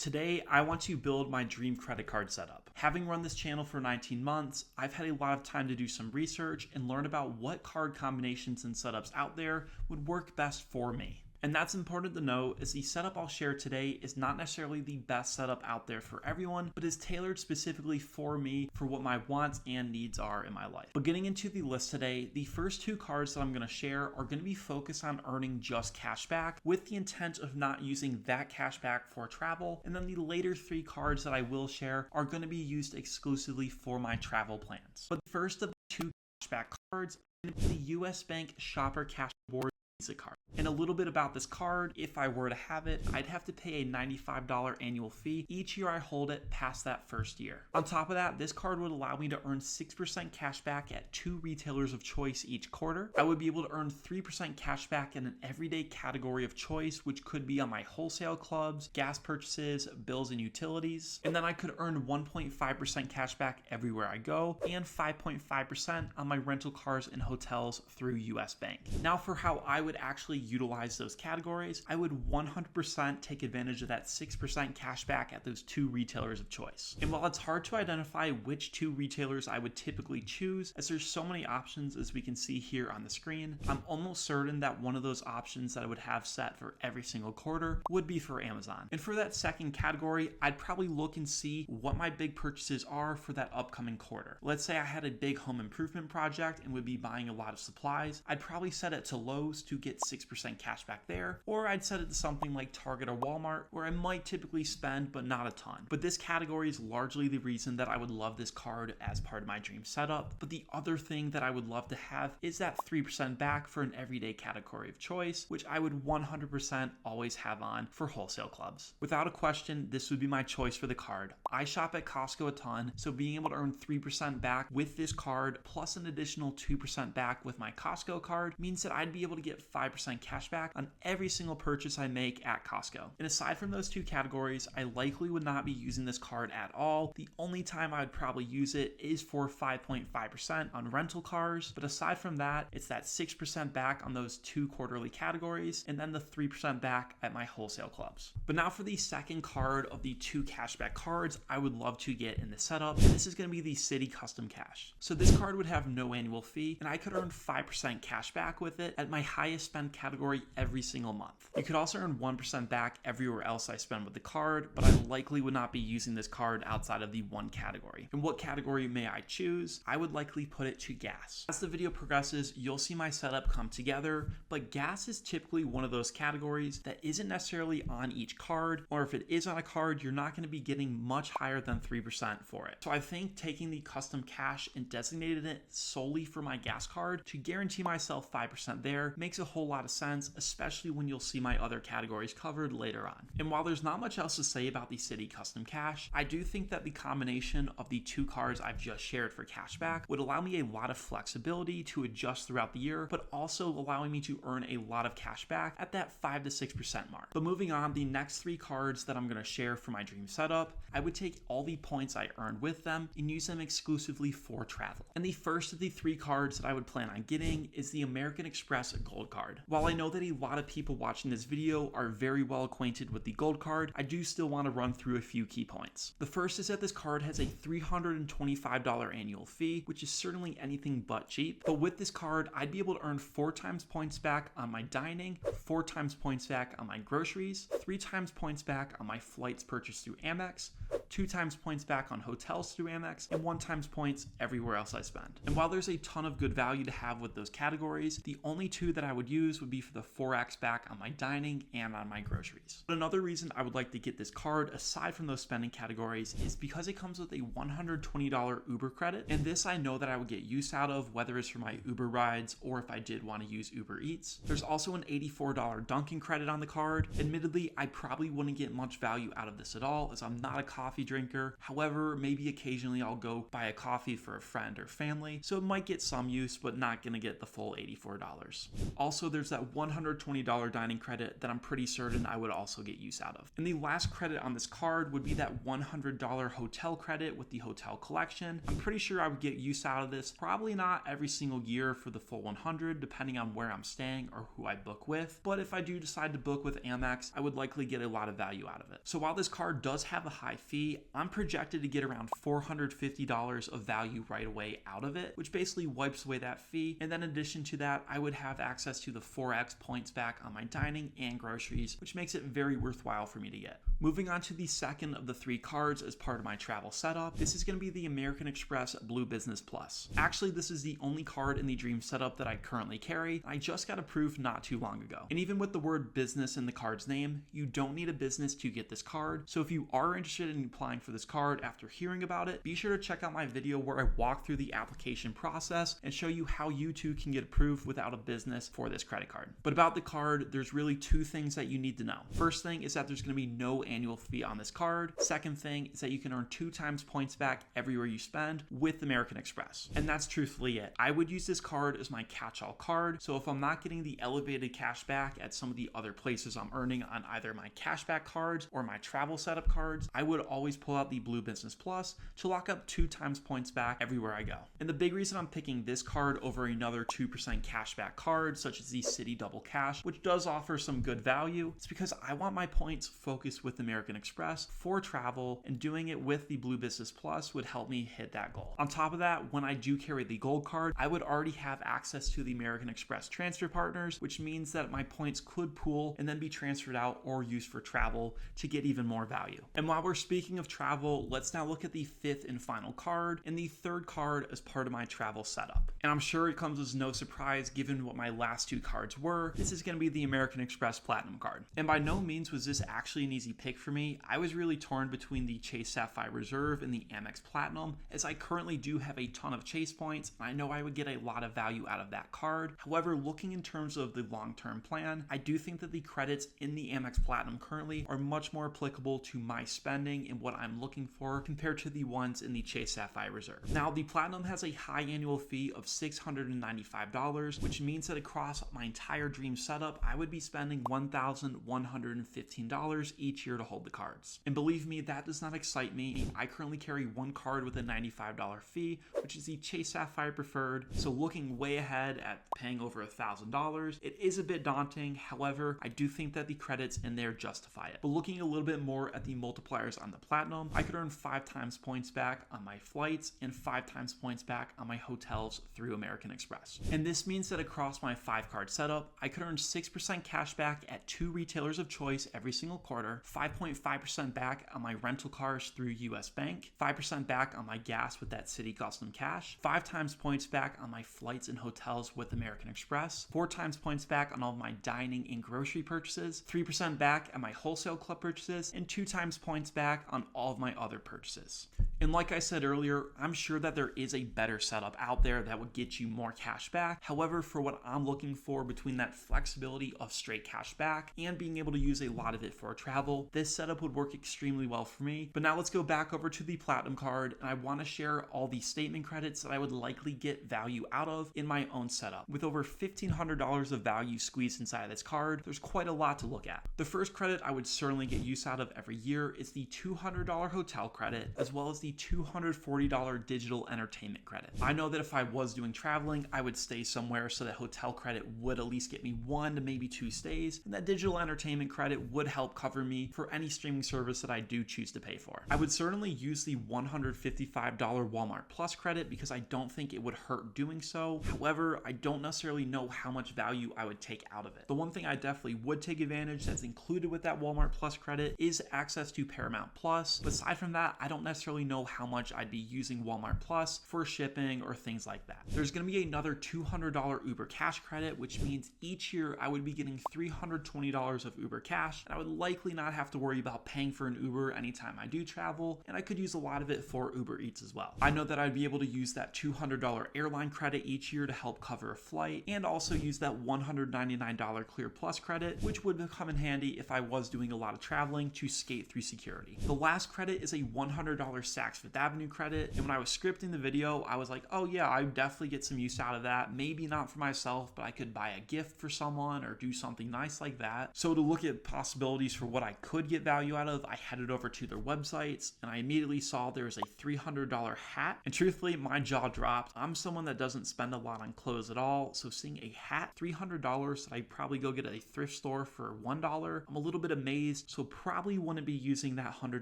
Today, I want to build my dream credit card setup. Having run this channel for 19 months, I've had a lot of time to do some research and learn about what card combinations and setups out there would work best for me. And that's important to know, as the setup I'll share today is not necessarily the best setup out there for everyone, but is tailored specifically for me for what my wants and needs are in my life. But getting into the list today, the first two cards that I'm going to share are going to be focused on earning just cash back with the intent of not using that cash back for travel. And then the later three cards that I will share are going to be used exclusively for my travel plans. But the first of the two cashback cards is the US Bank Shopper Cash Reward Visa card. And a little bit about this card: if I were to have it, I'd have to pay a $95 annual fee each year I hold it past that first year. On top of that, this card would allow me to earn 6% cash back at 2 retailers of choice each quarter. I would be able to earn 3% cash back in an everyday category of choice, which could be on my wholesale clubs, gas purchases, bills and utilities. And then I could earn 1.5% cash back everywhere I go, and 5.5% on my rental cars and hotels through US Bank. Now for how I would actually utilize those categories, I would 100% take advantage of that 6% cash back at those 2 retailers of choice. And while it's hard to identify which 2 retailers I would typically choose, as there's so many options as we can see here on the screen, I'm almost certain that one of those options that I would have set for every single quarter would be for Amazon. And for that second category, I'd probably look and see what my big purchases are for that upcoming quarter. Let's say I had a big home improvement project and would be buying a lot of supplies. I'd probably set it to Lowe's to get 6% cash back there, or I'd set it to something like Target or Walmart, where I might typically spend but not a ton. But this category is largely the reason that I would love this card as part of my dream setup. But the other thing that I would love to have is that 3% back for an everyday category of choice, which I would 100% always have on for wholesale clubs. Without a question, this would be my choice for the card. I shop at Costco a ton, so being able to earn 3% back with this card plus an additional 2% back with my Costco card means that I'd be able to get 5% cash back on every single purchase I make at Costco. And aside from those 2 categories, I likely would not be using this card at all. The only time I would probably use it is for 5.5% on rental cars, but aside from that, it's that 6% back on those 2 quarterly categories, and then the 3% back at my wholesale clubs. But now for the second card of the 2 cashback cards I would love to get in the setup, and this is going to be the City Custom Cash. So this card would have no annual fee, and I could earn 5% cash back with it at my highest spend category every single month. You could also earn 1% back everywhere else I spend with the card, but I likely would not be using this card outside of the one category. And what category may I choose? I would likely put it to gas. As the video progresses, you'll see my setup come together, but gas is typically one of those categories that isn't necessarily on each card, or if it is on a card, you're not going to be getting much higher than 3% for it. So I think taking the custom cash and designating it solely for my gas card to guarantee myself 5% there makes a whole lot of sense, especially when you'll see my other categories covered later on. And while there's not much else to say about the City Custom Cash, I do think that the combination of the 2 cards I've just shared for cashback would allow me a lot of flexibility to adjust throughout the year, but also allowing me to earn a lot of cash back at that 5 to 6% mark. But moving on, the next 3 cards that I'm going to share for my dream setup, I would take all the points I earned with them and use them exclusively for travel. And the first of the 3 cards that I would plan on getting is the American Express Gold Card. While I know that a lot of people watching this video are very well acquainted with the Gold Card, I do still want to run through a few key points. The first is that this card has a $325 annual fee, which is certainly anything but cheap. But with this card, I'd be able to earn 4 times points back on my dining, 4 times points back on my groceries, 3 times points back on my flights purchased through Amex, 2 times points back on hotels through Amex, and 1 times points everywhere else I spend. And while there's a ton of good value to have with those categories, the only 2 that I would use would be for the 4x back on my dining and on my groceries. But another reason I would like to get this card, aside from those spending categories, is because it comes with a $120 Uber credit, and this I know that I would get use out of, whether it's for my Uber rides or if I did want to use Uber Eats. There's also an $84 Dunkin' credit on the card. Admittedly, I probably wouldn't get much value out of this at all, as I'm not a coffee drinker. However, maybe occasionally I'll go buy a coffee for a friend or family, so it might get some use, but not gonna get the full $84. Also, there's that that $120 dining credit that I'm pretty certain I would also get use out of. And the last credit on this card would be that $100 hotel credit with the hotel collection. I'm pretty sure I would get use out of this, probably not every single year for the full 100, depending on where I'm staying or who I book with, but if I do decide to book with Amex, I would likely get a lot of value out of it. So while this card does have a high fee, I'm projected to get around $450 of value right away out of it, which basically wipes away that fee. And then in addition to that, I would have access to the 4x points back on my dining and groceries, which makes it very worthwhile for me to get. Moving on to the second of the 3 cards as part of my travel setup, this is going to be the American Express Blue Business Plus. Actually, this is the only card in the Dream setup that I currently carry. I just got approved not too long ago. And even with the word business in the card's name, you don't need a business to get this card. So if you are interested in applying for this card after hearing about it, be sure to check out my video where I walk through the application process and show you how you too can get approved without a business for this credit card. But about the card, there's really 2 things that you need to know. First thing is that there's going to be no annual fee on this card. Second thing is that you can earn 2 times points back everywhere you spend with American Express. And that's truthfully it. I would use this card as my catch-all card. So if I'm not getting the elevated cash back at some of the other places I'm earning on either my cashback cards or my travel setup cards, I would always pull out the Blue Business Plus to lock up 2 times points back everywhere I go. And the big reason I'm picking this card over another 2% cashback card, such as the Citi Double Cash, which does offer some good value, is because I want my points focused with American Express for travel, and doing it with the Blue Business Plus would help me hit that goal. On top of that, when I do carry the gold card, I would already have access to the American Express transfer partners, which means that my points could pool and then be transferred out or used for travel to get even more value. And while we're speaking of travel, let's now look at the 5th and final card and the 3rd card as part of my travel setup. And I'm sure it comes as no surprise given what my last 2 cards were. This is going to be the American Express Platinum card. And by no means was this actually an easy pick for me. I was really torn between the Chase Sapphire Reserve and the Amex Platinum, as I currently do have a ton of Chase points, and I know I would get a lot of value out of that card. However, looking in terms of the long-term plan, I do think that the credits in the Amex Platinum currently are much more applicable to my spending and what I'm looking for compared to the ones in the Chase Sapphire Reserve. Now, the Platinum has a high annual fee of $695, which means that across my entire Dream setup, I would be spending $1,115 each year to hold the cards. And believe me, that does not excite me. I currently carry 1 card with a $95 fee, which is the Chase Sapphire Preferred. So looking way ahead at paying over $1,000, it is a bit daunting. However, I do think that the credits in there justify it. But looking a little bit more at the multipliers on the Platinum, I could earn 5 times points back on my flights and 5 times points back on my hotels through American Express. And this means that across my 5-card setup, I could earn 6% cash back at 2 retailers of choice every single quarter, 5.5% back on my rental cars through US Bank, 5% back on my gas with that Citi Custom Cash, 5 times points back on my flights and hotels with American Express, 4 times points back on all of my dining and grocery purchases, 3% back on my wholesale club purchases, and 2 times points back on all of my other purchases. And like I said earlier, I'm sure that there is a better setup out there that would get you more cash back. However, for what I'm looking for between that flexibility of straight cash back and being able to use a lot of it for travel, this setup would work extremely well for me. But now let's go back over to the Platinum card, and I want to share all the statement credits that I would likely get value out of in my own setup. With over $1,500 of value squeezed inside of this card, there's quite a lot to look at. The first credit I would certainly get use out of every year is the $200 hotel credit, as well as the $240 digital entertainment credit. I know that if I was doing traveling, I would stay somewhere, so that hotel credit would at least get me 1 to maybe 2 stays, and that digital entertainment credit would help cover me for any streaming service that I do choose to pay for. I would certainly use the $155 Walmart Plus credit because I don't think it would hurt doing so. However, I don't necessarily know how much value I would take out of it. The one thing I definitely would take advantage that's included with that Walmart Plus credit is access to Paramount Plus. But aside from that, I don't necessarily know how much I'd be using Walmart Plus for shipping or things like that. There's going to be another $200 Uber Cash credit, which means each year I would be getting $320 of Uber Cash, and I would likely not have to worry about paying for an Uber anytime I do travel, and I could use a lot of it for Uber Eats as well. I know that I'd be able to use that $200 airline credit each year to help cover a flight, and also use that $199 Clear Plus credit, which would come in handy if I was doing a lot of traveling to skate through security. The last credit is a $100 SAC Saks Fifth Avenue credit. And when I was scripting the video, I was like, oh yeah, I would definitely get some use out of that. Maybe not for myself, but I could buy a gift for someone or do something nice like that. So to look at possibilities for what I could get value out of, I headed over to their websites and I immediately saw there was a $300 hat. And truthfully, my jaw dropped. I'm someone that doesn't spend a lot on clothes at all. So seeing a hat, $300 that I probably go get at a thrift store for $1, I'm a little bit amazed. So probably wouldn't be using that $100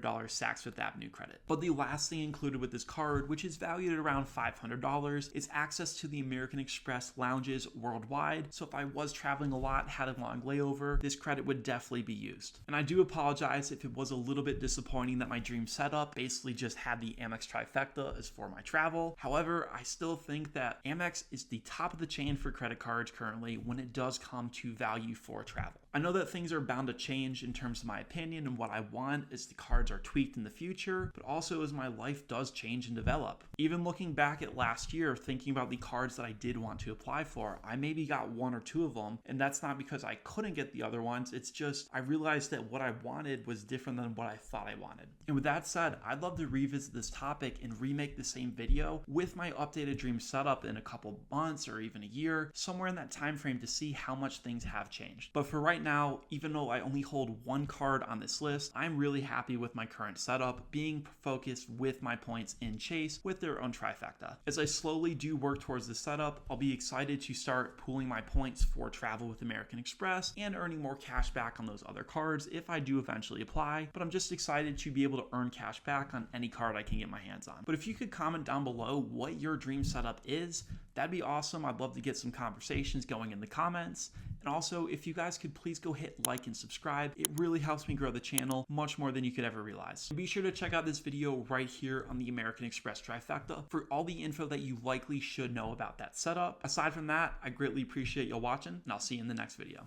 Saks Fifth Avenue credit. But the last thing included with this card, which is valued at around $500, is access to the American Express lounges worldwide. So if I was traveling a lot, had a long layover, this credit would definitely be used. And I do apologize if it was a little bit disappointing that my dream setup basically just had the Amex trifecta as for my travel. However, I still think that Amex is the top of the chain for credit cards currently when it does come to value for travel. I know that things are bound to change in terms of my opinion and what I want as the cards are tweaked in the future, but also as my life does change and develop. Even looking back at last year, thinking about the cards that I did want to apply for, I maybe got one or two of them, and that's not because I couldn't get the other ones, it's just I realized that what I wanted was different than what I thought I wanted. And with that said, I'd love to revisit this topic and remake the same video with my updated dream setup in a couple months or even a year, somewhere in that time frame to see how much things have changed. But for right now, even though I only hold one card on this list, I'm really happy with my current setup, being focused with my points in Chase with their own trifecta. As I slowly do work towards this setup, I'll be excited to start pooling my points for travel with American Express and earning more cash back on those other cards if I do eventually apply, but I'm just excited to be able to earn cash back on any card I can get my hands on. But if you could comment down below what your dream setup is, that'd be awesome. I'd love to get some conversations going in the comments. And also, if you guys could please go hit like and subscribe, it really helps me grow the channel much more than you could ever realize. And be sure to check out this video right here on the American Express trifecta for all the info that you likely should know about that setup. Aside from that, I greatly appreciate y'all watching, and I'll see you in the next video.